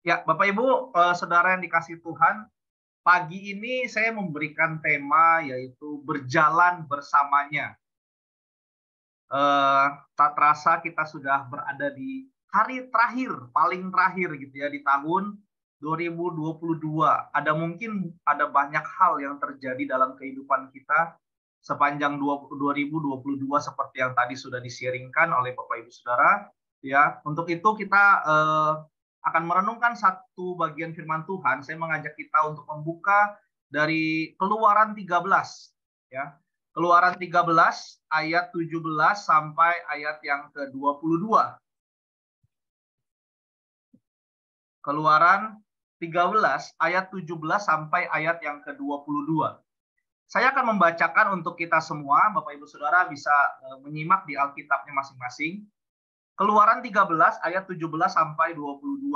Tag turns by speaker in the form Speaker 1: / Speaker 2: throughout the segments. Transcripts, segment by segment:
Speaker 1: Ya, Bapak Ibu, saudara yang dikasih Tuhan, pagi ini saya memberikan tema yaitu berjalan bersamanya. Eh, Tak terasa kita sudah berada di hari terakhir, paling terakhir gitu ya di tahun 2022. Ada banyak hal yang terjadi dalam kehidupan kita sepanjang 2022 seperti yang tadi sudah di-sharing-kan oleh Bapak Ibu Saudara. Ya, untuk itu kita akan merenungkan satu bagian firman Tuhan. Saya mengajak kita untuk membuka dari Keluaran 13 ya. Keluaran 13 ayat 17 sampai ayat yang ke-22. Keluaran 13 ayat 17 sampai ayat yang ke-22. Saya akan membacakan untuk kita semua, Bapak Ibu Saudara bisa menyimak di Alkitabnya masing-masing. Keluaran 13 ayat 17 sampai 22.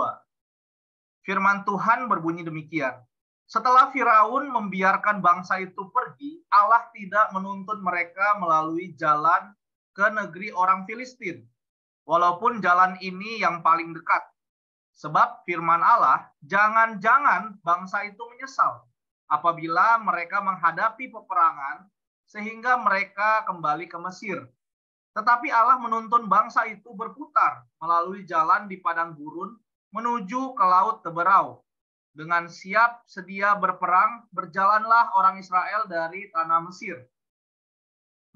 Speaker 1: Firman Tuhan berbunyi demikian. Setelah Firaun membiarkan bangsa itu pergi, Allah tidak menuntun mereka melalui jalan ke negeri orang Filistin. Walaupun jalan ini yang paling dekat. Sebab firman Allah, jangan-jangan bangsa itu menyesal apabila mereka menghadapi peperangan sehingga mereka kembali ke Mesir. Tetapi Allah menuntun bangsa itu berputar melalui jalan di padang gurun menuju ke Laut Teberau. Dengan siap sedia berperang, berjalanlah orang Israel dari tanah Mesir.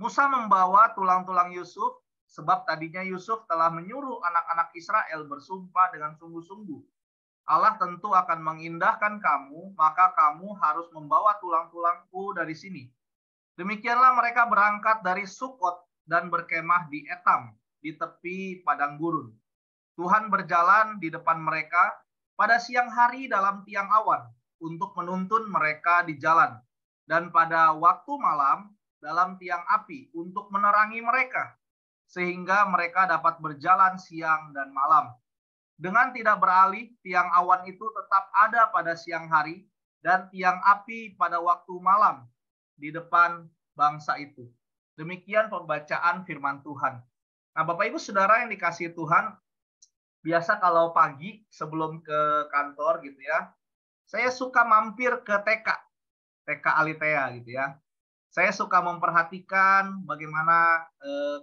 Speaker 1: Musa membawa tulang-tulang Yusuf, sebab tadinya Yusuf telah menyuruh anak-anak Israel bersumpah dengan sungguh-sungguh. Allah tentu akan mengindahkan kamu, maka kamu harus membawa tulang-tulangku dari sini. Demikianlah mereka berangkat dari Sukot dan berkemah di Etam, di tepi padang gurun. Tuhan berjalan di depan mereka pada siang hari dalam tiang awan untuk menuntun mereka di jalan, dan pada waktu malam dalam tiang api untuk menerangi mereka, sehingga mereka dapat berjalan siang dan malam. Dengan tidak beralih, tiang awan itu tetap ada pada siang hari, dan tiang api pada waktu malam di depan bangsa itu. Demikian pembacaan firman Tuhan. Nah, Bapak Ibu Saudara yang dikasihi Tuhan, biasa kalau pagi sebelum ke kantor gitu ya, saya suka mampir ke TK Alitea gitu ya. Saya suka memperhatikan bagaimana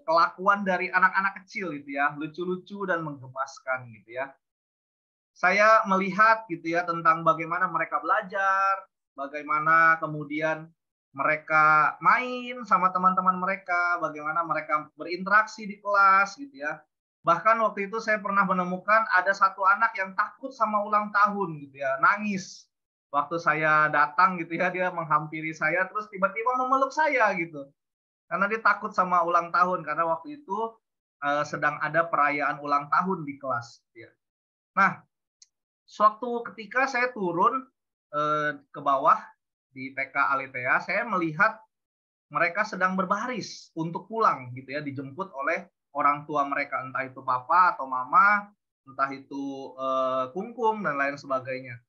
Speaker 1: kelakuan dari anak-anak kecil gitu ya, lucu-lucu dan menggemaskan gitu ya. Saya melihat gitu ya tentang bagaimana mereka belajar, bagaimana kemudian mereka main sama teman-teman mereka, bagaimana mereka berinteraksi di kelas gitu ya. Bahkan waktu itu saya pernah menemukan ada satu anak yang takut sama ulang tahun gitu ya, nangis. Waktu saya datang gitu ya, dia menghampiri saya terus tiba-tiba memeluk saya gitu. Karena dia takut sama ulang tahun karena waktu itu sedang ada perayaan ulang tahun di kelas gitu ya. Nah, suatu ketika saya turun ke bawah di TK Alitea, saya melihat mereka sedang berbaris untuk pulang gitu ya, dijemput oleh orang tua mereka, entah itu papa atau mama, entah itu kungkung dan lain sebagainya.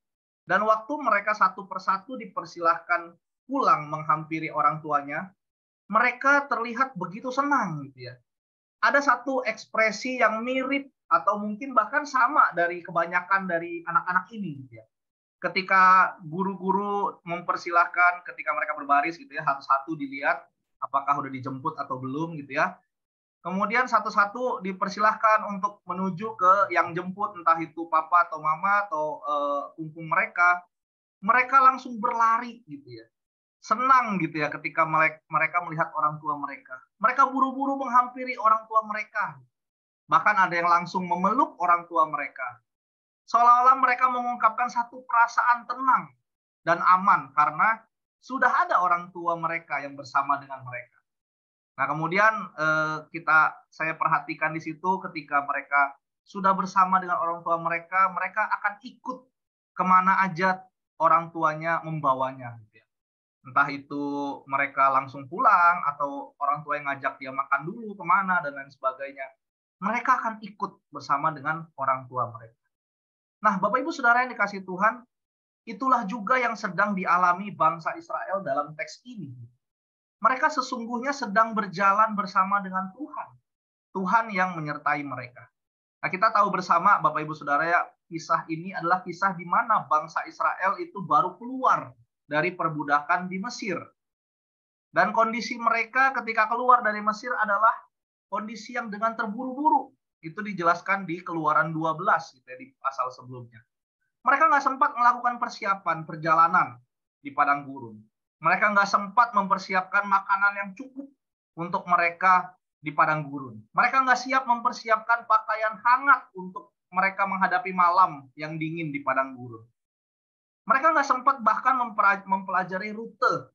Speaker 1: Dan waktu mereka satu persatu dipersilahkan pulang menghampiri orang tuanya, mereka terlihat begitu senang gitu ya. Ada satu ekspresi yang mirip atau mungkin bahkan sama dari kebanyakan dari anak-anak ini gitu ya. Ketika guru-guru mempersilahkan ketika mereka berbaris gitu ya, satu-satu dilihat apakah udah dijemput atau belum gitu ya. Kemudian satu-satu dipersilahkan untuk menuju ke yang jemput, entah itu papa atau mama atau kungkung mereka. Mereka langsung berlari gitu ya. Senang gitu ya ketika mereka melihat orang tua mereka. Mereka buru-buru menghampiri orang tua mereka. Bahkan ada yang langsung memeluk orang tua mereka. Seolah-olah mereka mengungkapkan satu perasaan tenang dan aman karena sudah ada orang tua mereka yang bersama dengan mereka. Nah, kemudian saya perhatikan di situ ketika mereka sudah bersama dengan orang tua mereka, mereka akan ikut kemana aja orang tuanya membawanya. Entah itu mereka langsung pulang atau orang tua yang ngajak dia makan dulu kemana dan lain sebagainya. Mereka akan ikut bersama dengan orang tua mereka. Nah, Bapak Ibu Saudara yang dikasihi Tuhan, itulah juga yang sedang dialami bangsa Israel dalam teks ini. Mereka sesungguhnya sedang berjalan bersama dengan Tuhan. Tuhan yang menyertai mereka. Nah, kita tahu bersama Bapak Ibu Saudara ya, kisah ini adalah kisah di mana bangsa Israel itu baru keluar dari perbudakan di Mesir. Dan kondisi mereka ketika keluar dari Mesir adalah kondisi yang dengan terburu-buru. Itu dijelaskan di Keluaran 12 gitu ya, di pasal sebelumnya. Mereka nggak sempat melakukan persiapan perjalanan di padang gurun. Mereka nggak sempat mempersiapkan makanan yang cukup untuk mereka di padang gurun. Mereka nggak siap mempersiapkan pakaian hangat untuk mereka menghadapi malam yang dingin di padang gurun. Mereka nggak sempat bahkan mempelajari rute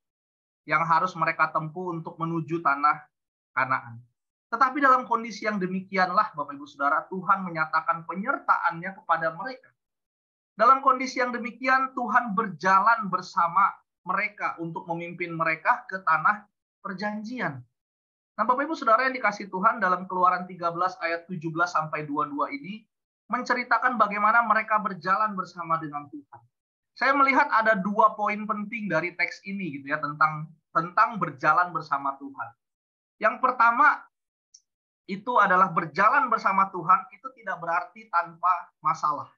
Speaker 1: yang harus mereka tempuh untuk menuju tanah Kanaan. Tetapi dalam kondisi yang demikianlah, Bapak Ibu Saudara, Tuhan menyatakan penyertaannya kepada mereka. Dalam kondisi yang demikian, Tuhan berjalan bersama mereka untuk memimpin mereka ke tanah perjanjian. Nah, Bapak Ibu Saudara yang dikasih Tuhan, dalam Keluaran 13 ayat 17 sampai 22 ini menceritakan bagaimana mereka berjalan bersama dengan Tuhan. Saya melihat ada 2 poin penting dari teks ini gitu ya, tentang berjalan bersama Tuhan. Yang pertama itu adalah berjalan bersama Tuhan itu tidak berarti tanpa masalah.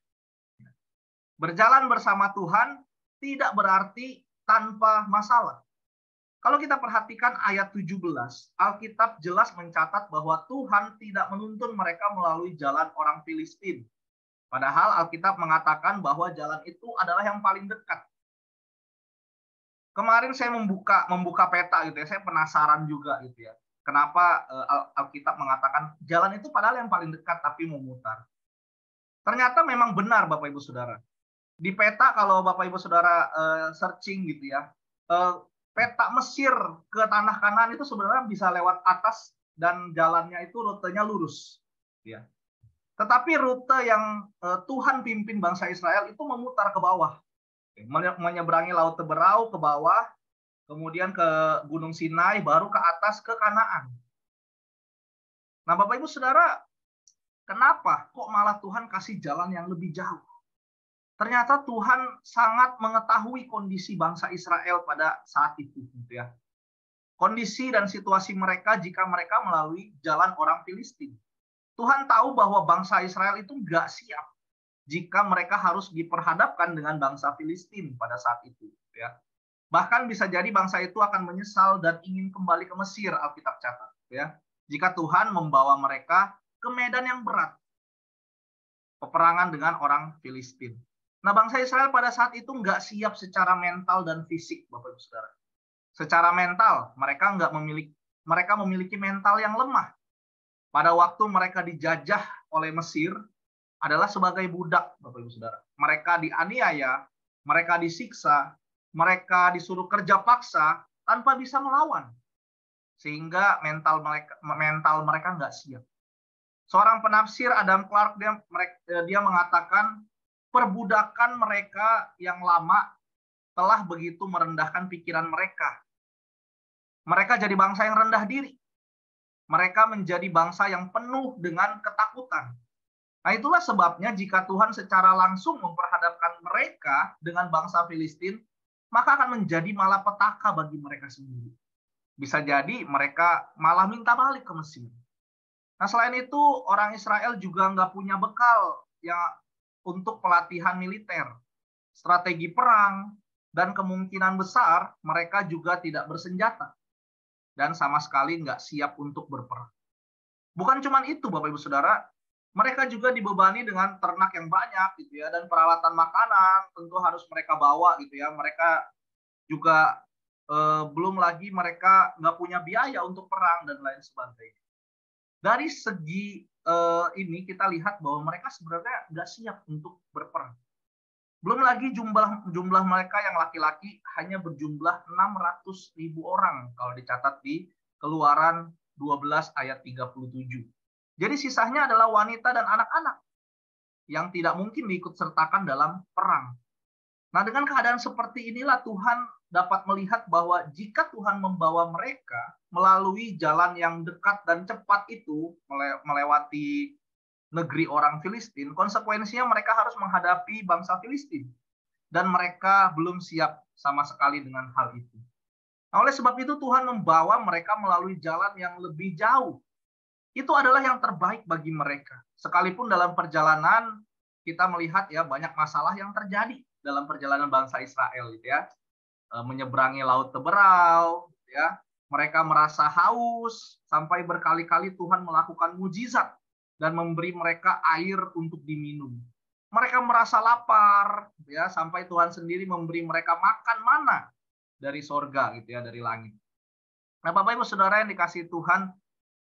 Speaker 1: Berjalan bersama Tuhan tidak berarti tanpa masalah. Kalau kita perhatikan ayat 17, Alkitab jelas mencatat bahwa Tuhan tidak menuntun mereka melalui jalan orang Filistin. Padahal Alkitab mengatakan bahwa jalan itu adalah yang paling dekat. Kemarin saya membuka peta gitu ya, saya penasaran juga gitu ya. Kenapa Alkitab mengatakan jalan itu padahal yang paling dekat tapi memutar. Ternyata memang benar Bapak Ibu Saudara. Di peta kalau Bapak Ibu Saudara searching gitu ya, peta Mesir ke tanah Kanaan itu sebenarnya bisa lewat atas dan jalannya itu rutenya lurus. Ya. Tetapi rute yang Tuhan pimpin bangsa Israel itu memutar ke bawah. Menyeberangi Laut Teberau ke bawah, kemudian ke Gunung Sinai, baru ke atas ke Kanaan. Nah Bapak Ibu Saudara, kenapa kok malah Tuhan kasih jalan yang lebih jauh? Ternyata Tuhan sangat mengetahui kondisi bangsa Israel pada saat itu. Gitu ya. Kondisi dan situasi mereka jika mereka melalui jalan orang Filistin. Tuhan tahu bahwa bangsa Israel itu nggak siap jika mereka harus diperhadapkan dengan bangsa Filistin pada saat itu. Ya. Bahkan bisa jadi bangsa itu akan menyesal dan ingin kembali ke Mesir, Alkitab catat. Ya. Jika Tuhan membawa mereka ke medan yang berat, peperangan dengan orang Filistin. Nah, bangsa Israel pada saat itu nggak siap secara mental dan fisik, Bapak Ibu Saudara. Secara mental, mereka memiliki mental yang lemah. Pada waktu mereka dijajah oleh Mesir adalah sebagai budak, Bapak Ibu Saudara. Mereka dianiaya, mereka disiksa, mereka disuruh kerja paksa tanpa bisa melawan. Sehingga mental mereka nggak siap. Seorang penafsir Adam Clark dia mengatakan perbudakan mereka yang lama telah begitu merendahkan pikiran mereka. Mereka jadi bangsa yang rendah diri. Mereka menjadi bangsa yang penuh dengan ketakutan. Nah, itulah sebabnya jika Tuhan secara langsung memperhadapkan mereka dengan bangsa Filistin, maka akan menjadi malapetaka bagi mereka sendiri. Bisa jadi mereka malah minta balik ke Mesir. Nah, selain itu, orang Israel juga nggak punya bekal yang untuk pelatihan militer, strategi perang, dan kemungkinan besar mereka juga tidak bersenjata dan sama sekali nggak siap untuk berperang. Bukan cuma itu, Bapak Ibu Saudara, mereka juga dibebani dengan ternak yang banyak gitu ya, dan peralatan makanan tentu harus mereka bawa gitu ya. Mereka juga belum lagi mereka nggak punya biaya untuk perang dan lain sebagainya. Dari segi ini kita lihat bahwa mereka sebenarnya nggak siap untuk berperang. Belum lagi jumlah mereka yang laki-laki hanya berjumlah 600.000 orang kalau dicatat di Keluaran 12 ayat 37. Jadi sisanya adalah wanita dan anak-anak yang tidak mungkin diikut sertakan dalam perang. Nah, dengan keadaan seperti inilah Tuhan dapat melihat bahwa jika Tuhan membawa mereka melalui jalan yang dekat dan cepat itu, melewati negeri orang Filistin, konsekuensinya mereka harus menghadapi bangsa Filistin. Dan mereka belum siap sama sekali dengan hal itu. Nah, oleh sebab itu Tuhan membawa mereka melalui jalan yang lebih jauh. Itu adalah yang terbaik bagi mereka. Sekalipun dalam perjalanan kita melihat ya banyak masalah yang terjadi dalam perjalanan bangsa Israel gitu ya. Menyeberangi laut Teberau gitu ya. Mereka merasa haus sampai berkali-kali Tuhan melakukan mujizat dan memberi mereka air untuk diminum. Mereka merasa lapar gitu ya sampai Tuhan sendiri memberi mereka makan mana dari sorga gitu ya, dari langit. Nah, Bapak Ibu Saudara yang dikasihi Tuhan,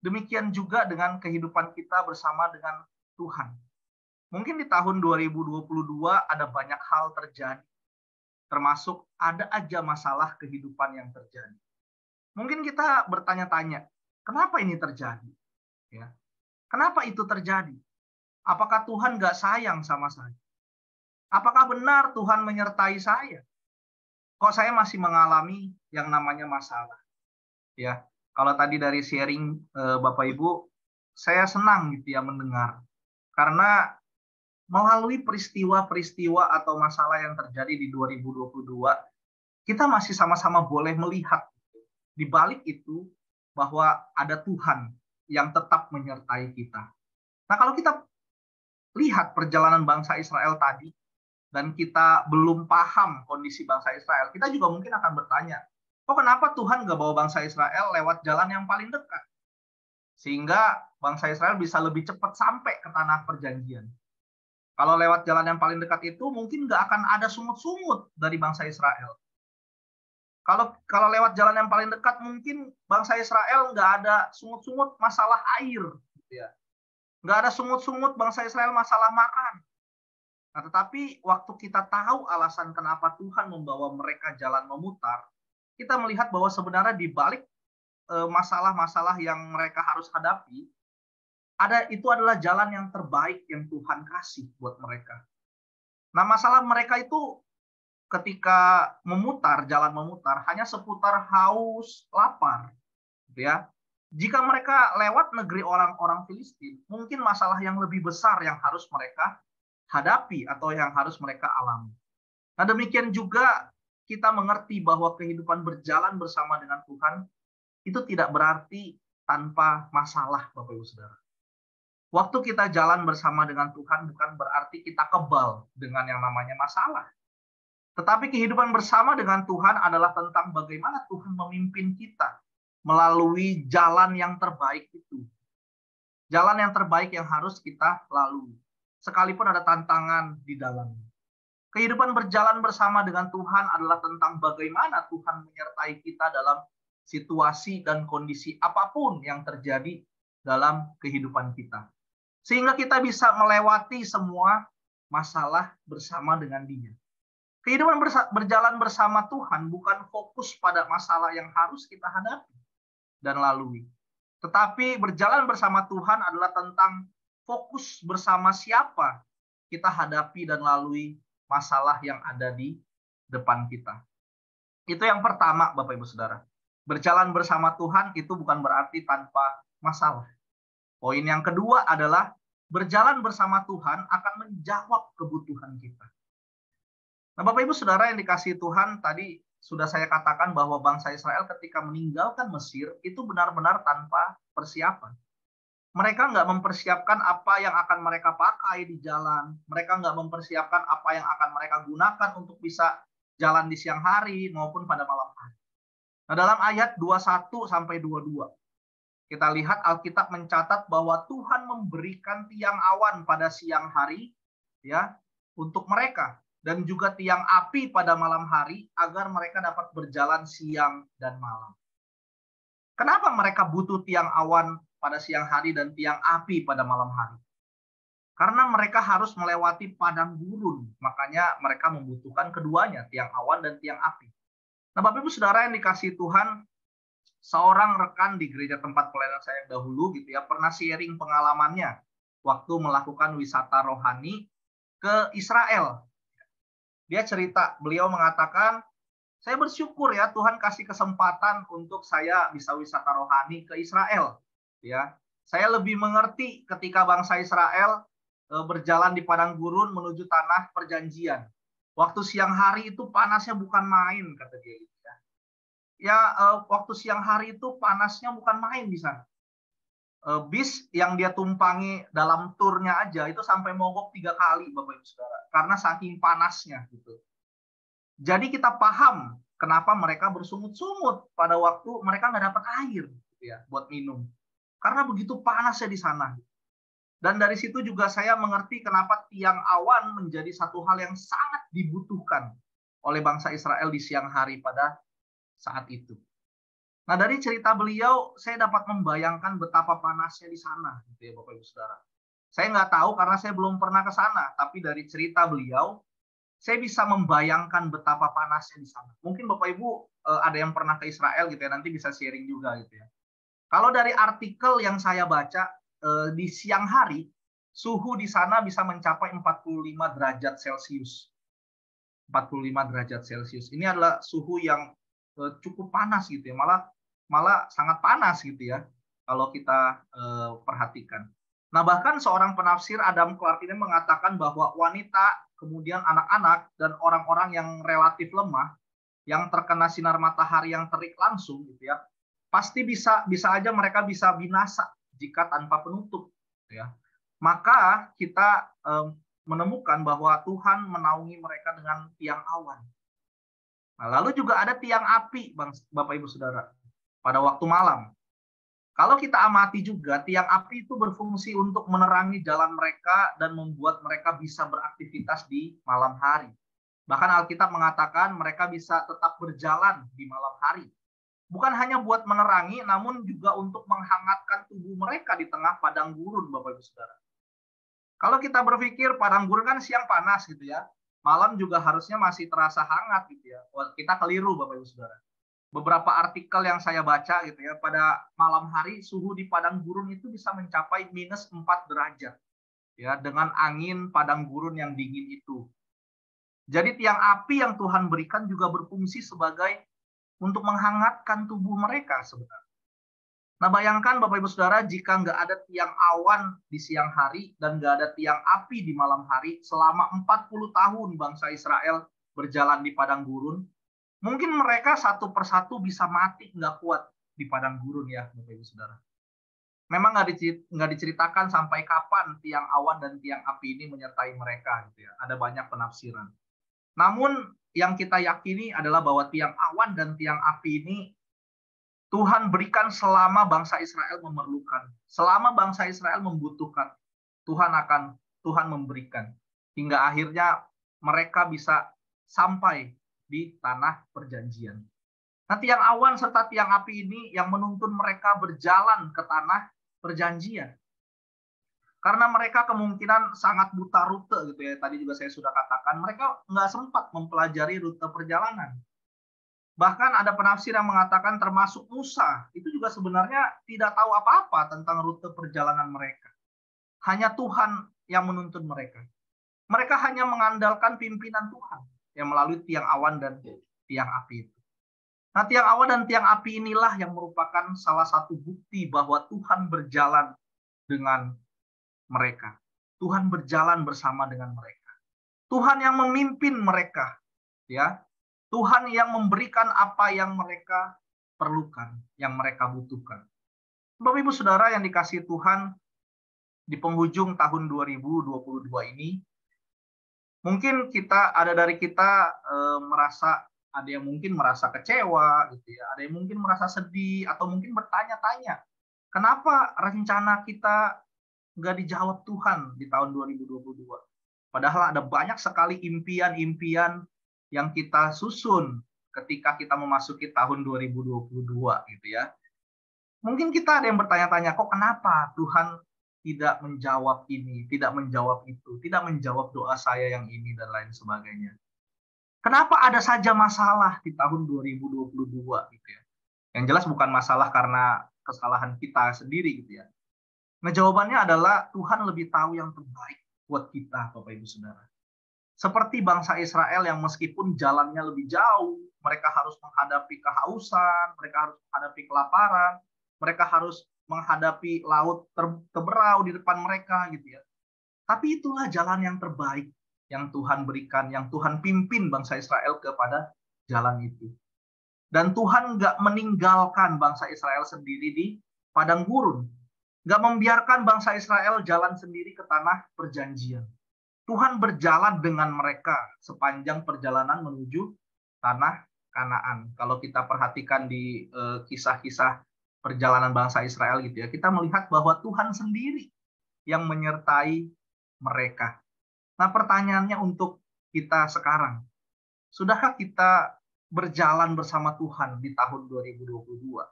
Speaker 1: demikian juga dengan kehidupan kita bersama dengan Tuhan. Mungkin di tahun 2022 ada banyak hal terjadi, termasuk ada aja masalah kehidupan yang terjadi. Mungkin kita bertanya-tanya, kenapa ini terjadi? Ya, kenapa itu terjadi? Apakah Tuhan nggak sayang sama saya? Apakah benar Tuhan menyertai saya? Kok saya masih mengalami yang namanya masalah? Ya, kalau tadi dari sharing Bapak Ibu, saya senang gitu ya mendengar. Karena melalui peristiwa-peristiwa atau masalah yang terjadi di 2022, kita masih sama-sama boleh melihat di balik itu bahwa ada Tuhan yang tetap menyertai kita. Nah, kalau kita lihat perjalanan bangsa Israel tadi, dan kita belum paham kondisi bangsa Israel, kita juga mungkin akan bertanya, kok kenapa Tuhan nggak bawa bangsa Israel lewat jalan yang paling dekat? Sehingga bangsa Israel bisa lebih cepat sampai ke tanah perjanjian. Kalau lewat jalan yang paling dekat itu, mungkin nggak akan ada sungut-sungut dari bangsa Israel. Kalau lewat jalan yang paling dekat, mungkin bangsa Israel nggak ada sungut-sungut masalah air. Gitu ya. Nggak ada sungut-sungut bangsa Israel masalah makan. Nah, tetapi waktu kita tahu alasan kenapa Tuhan membawa mereka jalan memutar, kita melihat bahwa sebenarnya di balik masalah-masalah yang mereka harus hadapi, itu adalah jalan yang terbaik yang Tuhan kasih buat mereka. Nah, masalah mereka itu ketika jalan memutar, hanya seputar haus, lapar. Gitu ya. Jika mereka lewat negeri orang-orang Filistin, mungkin masalah yang lebih besar yang harus mereka hadapi atau yang harus mereka alami. Nah, demikian juga kita mengerti bahwa kehidupan berjalan bersama dengan Tuhan itu tidak berarti tanpa masalah, Bapak Ibu Saudara. Waktu kita jalan bersama dengan Tuhan bukan berarti kita kebal dengan yang namanya masalah. Tetapi kehidupan bersama dengan Tuhan adalah tentang bagaimana Tuhan memimpin kita melalui jalan yang terbaik itu. Jalan yang terbaik yang harus kita lalui. Sekalipun ada tantangan di dalamnya. Kehidupan berjalan bersama dengan Tuhan adalah tentang bagaimana Tuhan menyertai kita dalam situasi dan kondisi apapun yang terjadi dalam kehidupan kita. Sehingga kita bisa melewati semua masalah bersama dengan Dia. Kehidupan berjalan bersama Tuhan bukan fokus pada masalah yang harus kita hadapi dan lalui. Tetapi berjalan bersama Tuhan adalah tentang fokus bersama siapa kita hadapi dan lalui masalah yang ada di depan kita. Itu yang pertama, Bapak Ibu Saudara. Berjalan bersama Tuhan itu bukan berarti tanpa masalah. Poin yang kedua adalah berjalan bersama Tuhan akan menjawab kebutuhan kita. Nah, Bapak Ibu Saudara yang dikasihi Tuhan, tadi sudah saya katakan bahwa bangsa Israel ketika meninggalkan Mesir itu benar-benar tanpa persiapan. Mereka nggak mempersiapkan apa yang akan mereka pakai di jalan. Mereka nggak mempersiapkan apa yang akan mereka gunakan untuk bisa jalan di siang hari maupun pada malam hari. Nah, dalam ayat 21 sampai 22, kita lihat Alkitab mencatat bahwa Tuhan memberikan tiang awan pada siang hari ya untuk mereka dan juga tiang api pada malam hari agar mereka dapat berjalan siang dan malam. Kenapa mereka butuh tiang awan pada siang hari dan tiang api pada malam hari? Karena mereka harus melewati padang gurun, makanya mereka membutuhkan keduanya, tiang awan dan tiang api. Nah, Bapak Ibu Saudara yang dikasihi Tuhan, seorang rekan di gereja tempat pelayanan saya yang dahulu gitu ya pernah sharing pengalamannya waktu melakukan wisata rohani ke Israel. Dia cerita, beliau mengatakan, saya bersyukur ya Tuhan kasih kesempatan untuk saya bisa wisata rohani ke Israel. Ya, saya lebih mengerti ketika bangsa Israel berjalan di padang gurun menuju tanah perjanjian. Waktu siang hari itu panasnya bukan main, kata dia. Waktu siang hari itu panasnya bukan main di sana. bis yang dia tumpangi dalam turnya aja itu sampai mogok 3 kali, Bapak Ibu Saudara, karena saking panasnya gitu. Jadi kita paham kenapa mereka bersungut-sungut pada waktu mereka nggak dapat air gitu ya, buat minum. Karena begitu panasnya di sana. Dan dari situ juga saya mengerti kenapa tiang awan menjadi satu hal yang sangat dibutuhkan oleh bangsa Israel di siang hari pada saat itu. Nah, dari cerita beliau, saya dapat membayangkan betapa panasnya di sana, gitu ya, Bapak Ibu Saudara. Saya nggak tahu karena saya belum pernah ke sana, tapi dari cerita beliau, saya bisa membayangkan betapa panasnya di sana. Mungkin Bapak Ibu ada yang pernah ke Israel gitu ya, nanti bisa sharing juga gitu ya. Kalau dari artikel yang saya baca di siang hari, suhu di sana bisa mencapai 45 derajat Celcius. 45 derajat Celcius. Ini adalah suhu yang cukup panas gitu ya. Malah sangat panas gitu ya kalau kita perhatikan. Nah, bahkan seorang penafsir Adam Clark ini mengatakan bahwa wanita, kemudian anak-anak dan orang-orang yang relatif lemah yang terkena sinar matahari yang terik langsung gitu ya, pasti bisa aja mereka bisa binasa jika tanpa penutup gitu ya. Maka kita menemukan bahwa Tuhan menaungi mereka dengan tiang awan. Nah, lalu juga ada tiang api, Bapak Ibu Saudara, pada waktu malam. Kalau kita amati juga, tiang api itu berfungsi untuk menerangi jalan mereka dan membuat mereka bisa beraktivitas di malam hari. Bahkan Alkitab mengatakan mereka bisa tetap berjalan di malam hari. Bukan hanya buat menerangi, namun juga untuk menghangatkan tubuh mereka di tengah padang gurun, Bapak Ibu Saudara. Kalau kita berpikir padang gurun kan siang panas gitu ya, malam juga harusnya masih terasa hangat gitu ya. Kita keliru, Bapak Ibu Saudara. Beberapa artikel yang saya baca gitu ya, pada malam hari suhu di padang gurun itu bisa mencapai minus 4 derajat ya, dengan angin padang gurun yang dingin itu. Jadi tiang api yang Tuhan berikan juga berfungsi sebagai untuk menghangatkan tubuh mereka sebenarnya. Nah, bayangkan Bapak Ibu Saudara, jika nggak ada tiang awan di siang hari dan nggak ada tiang api di malam hari selama 40 tahun bangsa Israel berjalan di padang gurun, mungkin mereka satu persatu bisa mati nggak kuat di padang gurun ya, Bapak Ibu Saudara. Memang nggak diceritakan sampai kapan tiang awan dan tiang api ini menyertai mereka gitu ya. Ada banyak penafsiran. Namun yang kita yakini adalah bahwa tiang awan dan tiang api ini Tuhan berikan selama bangsa Israel memerlukan. Selama bangsa Israel membutuhkan, Tuhan memberikan. Hingga akhirnya mereka bisa sampai di tanah perjanjian. Nah, tiang awan serta tiang api ini yang menuntun mereka berjalan ke tanah perjanjian. Karena mereka kemungkinan sangat buta rute gitu ya. Tadi juga saya sudah katakan, mereka nggak sempat mempelajari rute perjalanan. Bahkan ada penafsir yang mengatakan termasuk Musa, itu juga sebenarnya tidak tahu apa-apa tentang rute perjalanan mereka. Hanya Tuhan yang menuntun mereka. Mereka hanya mengandalkan pimpinan Tuhan yang melalui tiang awan dan tiang api itu. Nah, tiang awan dan tiang api inilah yang merupakan salah satu bukti bahwa Tuhan berjalan dengan mereka. Tuhan berjalan bersama dengan mereka. Tuhan yang memimpin mereka, ya. Tuhan yang memberikan apa yang mereka perlukan, yang mereka butuhkan. Bapak Ibu Saudara yang dikasihi Tuhan, di penghujung tahun 2022 ini, mungkin ada dari kita merasa, ada yang mungkin merasa kecewa, gitu ya, ada yang mungkin merasa sedih, atau mungkin bertanya-tanya, kenapa rencana kita nggak dijawab Tuhan di tahun 2022? Padahal ada banyak sekali impian-impian yang kita susun ketika kita memasuki tahun 2022 gitu ya. Mungkin kita ada yang bertanya-tanya, kok kenapa Tuhan tidak menjawab ini, tidak menjawab itu, tidak menjawab doa saya yang ini dan lain sebagainya. Kenapa ada saja masalah di tahun 2022 gitu ya. Yang jelas bukan masalah karena kesalahan kita sendiri gitu ya. Nah, jawabannya adalah Tuhan lebih tahu yang terbaik buat kita, Bapak Ibu Saudara. Seperti bangsa Israel yang meskipun jalannya lebih jauh, mereka harus menghadapi kehausan, mereka harus menghadapi kelaparan, mereka harus menghadapi laut terberau di depan mereka gitu ya. Tapi itulah jalan yang terbaik yang Tuhan berikan, yang Tuhan pimpin bangsa Israel kepada jalan itu. Dan Tuhan nggak meninggalkan bangsa Israel sendiri di padang gurun. nggak membiarkan bangsa Israel jalan sendiri ke tanah perjanjian. Tuhan berjalan dengan mereka sepanjang perjalanan menuju tanah Kanaan. Kalau kita perhatikan di kisah-kisah perjalanan bangsa Israel gitu ya, kita melihat bahwa Tuhan sendiri yang menyertai mereka. Nah, pertanyaannya untuk kita sekarang, sudahkah kita berjalan bersama Tuhan di tahun 2022?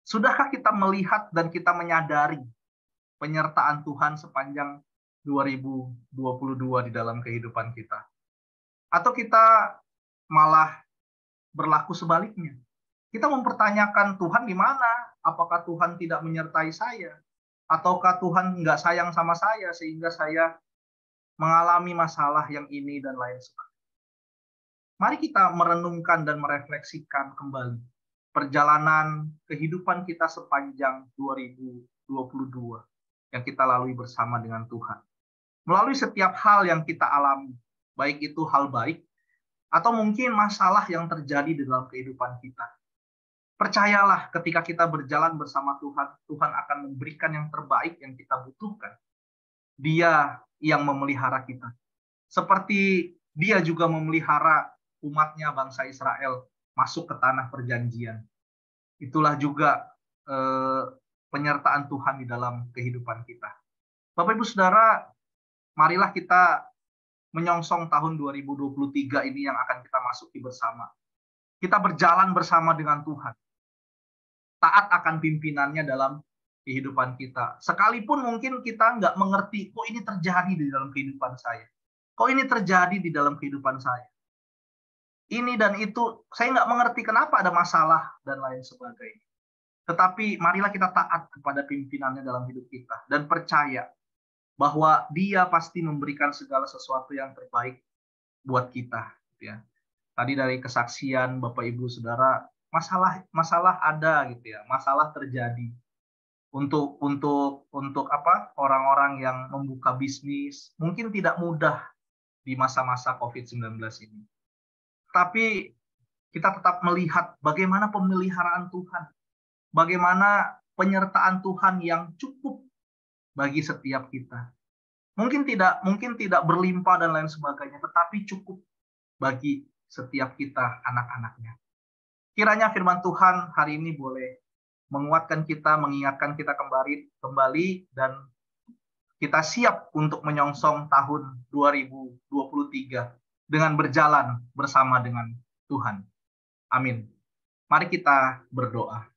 Speaker 1: Sudahkah kita melihat dan kita menyadari penyertaan Tuhan sepanjang 2022 di dalam kehidupan kita? Atau kita malah berlaku sebaliknya? Kita mempertanyakan, Tuhan di mana? Apakah Tuhan tidak menyertai saya? Ataukah Tuhan nggak sayang sama saya sehingga saya mengalami masalah yang ini dan lain sebagainya? Mari kita merenungkan dan merefleksikan kembali perjalanan kehidupan kita sepanjang 2022 yang kita lalui bersama dengan Tuhan. Melalui setiap hal yang kita alami, baik itu hal baik atau mungkin masalah yang terjadi di dalam kehidupan kita. Percayalah, ketika kita berjalan bersama Tuhan, Tuhan akan memberikan yang terbaik yang kita butuhkan. Dia yang memelihara kita. Seperti Dia juga memelihara umatnya bangsa Israel masuk ke tanah perjanjian. Itulah juga penyertaan Tuhan di dalam kehidupan kita. Bapak Ibu Saudara, marilah kita menyongsong tahun 2023 ini yang akan kita masuki bersama. Kita berjalan bersama dengan Tuhan. Taat akan pimpinannya dalam kehidupan kita. Sekalipun mungkin kita nggak mengerti, kok ini terjadi di dalam kehidupan saya. Kok ini terjadi di dalam kehidupan saya. Ini dan itu, saya nggak mengerti kenapa ada masalah dan lain sebagainya. Tetapi marilah kita taat kepada pimpinannya dalam hidup kita. Dan percaya bahwa Dia pasti memberikan segala sesuatu yang terbaik buat kita. Ya. Tadi dari kesaksian Bapak Ibu Saudara, masalah ada gitu ya, masalah terjadi untuk apa, orang-orang yang membuka bisnis mungkin tidak mudah di masa-masa COVID-19 ini, tapi kita tetap melihat bagaimana pemeliharaan Tuhan, bagaimana penyertaan Tuhan yang cukup bagi setiap kita. Mungkin tidak berlimpah dan lain sebagainya, tetapi cukup bagi setiap kita, anak-anaknya. Kiranya firman Tuhan hari ini boleh menguatkan kita, mengingatkan kita kembali dan kita siap untuk menyongsong tahun 2023 dengan berjalan bersama dengan Tuhan. Amin. Mari kita berdoa.